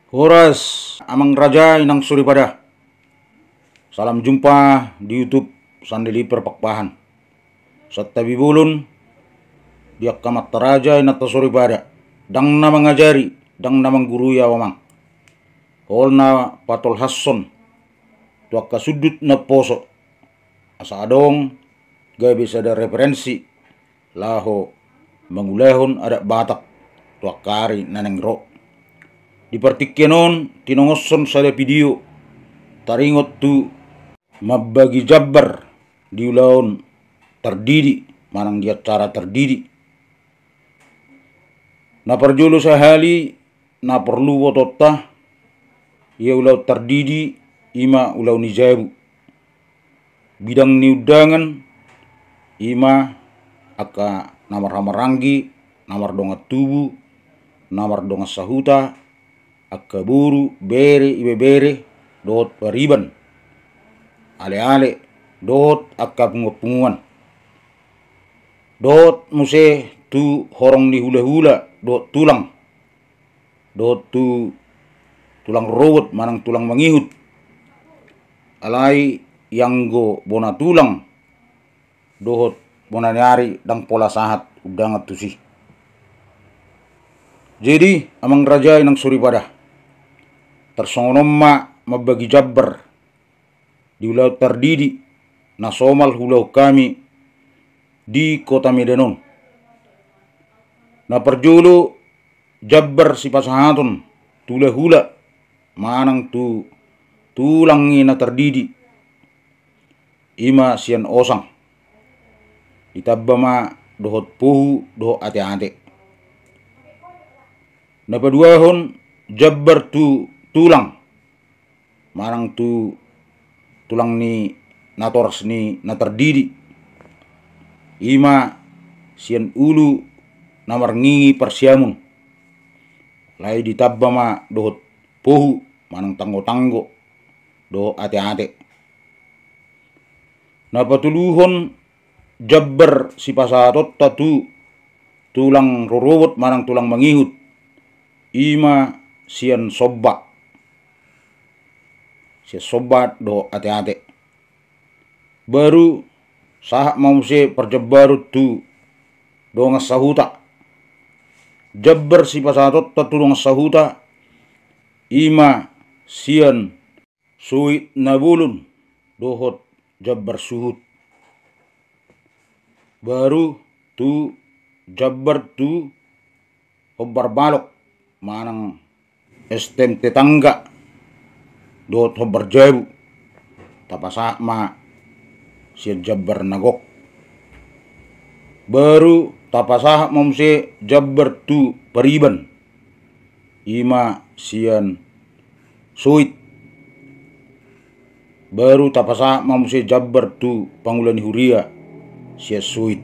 Horas, amang raja inang suripada. Salam jumpa di YouTube Sandeli Perpakpahan. Satabi bulun, biak kamat raja inata suripada. Dang na mengajari, dang na mengguru ya wamang. Hol na patol hasson, tuak kasudut na poso. Asa adong, gaya bisa ada referensi. Laho, mangulehon ada batak, tuak kari naneng ro. Di partikyanon tinongoson sada video taringot tu mabagi jabbar di ulaon terdidi manang dia cara terdidi na perjulu sahali na perlu wotota ia ulau terdidi ima ulau nijabu bidang niudangan ima aka namar hamarangi namar donga tubu namar donga sahuta akka buru bere ibe bere dot pariban ale dot akka punguan dot muse tu horong di hula dot tulang dot tu tulang robot manang tulang mangihut alai yang go bona tulang dohot bona nyari dang pola sahat udang tusi. Jadi amang raja inang suripada tersongonom mabagi jabbar di ulau terdidi na somal hulau kami di kota Medanon. Na perjulu jabbar si pasahaton tula hula manang tu tulangi na terdidi ima sian osang itabba ma dohot puhu dohot ate-ate. Na paduahon jabbar tu tulang marang tu tulang ni nators ni na terdidi ima sian ulu namar ngingi persiamun lai ditabba ma dohot pohu manang tanggo-tanggo do ate-ate. Na patuluhon jabbar si pasatot tatu tulang rorobot manang tulang mangihut ima sian sobba si sobat do ate-ate baru sahak mau se perjebarut tu do sahuta jabbar si pasatot tatulong sahuta ima sian suit nabulun dohot jabbar suhut baru tu jabbar tu hobar balok manang estem tetangga dot hobar jabu tapasa ma si jabbar nagok baru tapasa momse jabbar tu pariban ima sian suit baru tapasa momse jabbar tu pangulani huria sia suit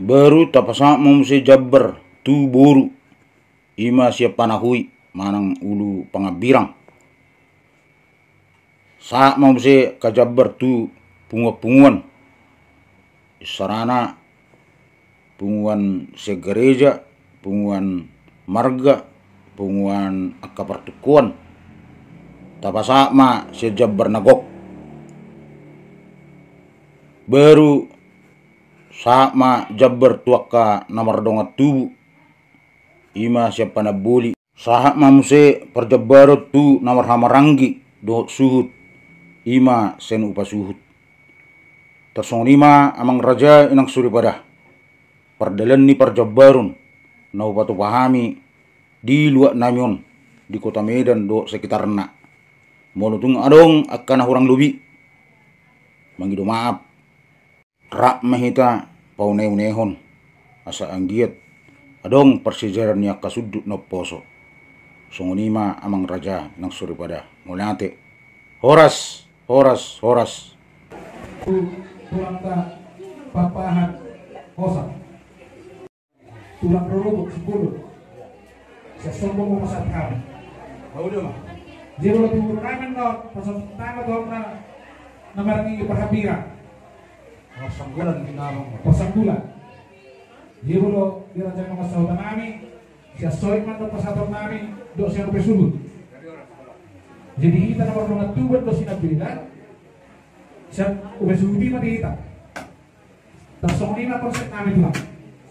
baru tapasa momse jabbar tu boru ima sia panahui manang ulu pangabirang sa mau se kajabbar tu punguan sarana punguan se gereja punguan marga punguan akka pertukuan tapasa ma se jabbar nagok baru sa ma jabbar tuaka namar donga tubu ima siapa na buli saha mamuse perjabbarot tu namar hamarangi dohot suhut ima sen upa suhut tersonima amang raja inang suripada perdalan ni perjabbarun na upatu pahami di luak namyon di kota Medan do sekitarna monutung adong akan hurang lubi mangido maaf rak mahita paunehon asa anggiat adong persejaran niya kasudut na poso songonima amang raja nang suripada mulate horas tulang papahan kosak tulang rorobot 10 sa sombong mo sa kami udah mah dia boleh tunggu ramen no pasal tangga dong na namarangi perhapiran pasang bulan dia boleh dia rancang mga sautan namin siya soy man do pasator namin do siya presubot. Jadi kita nomor mga tubat do sinabila siya ubesudi man kita. Tasong 5% namin lang.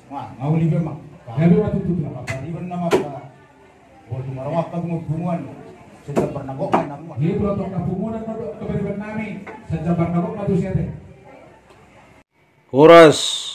Ngawali ka mak. Ngayon matututo na. Kapaliban naman ka. Bodo marawak kag magbunguan. Sa jabar na ko ay nakuha. Hindi bro tong kapumunan mo kapaliban namin sa jabar na ko matu siya. Oras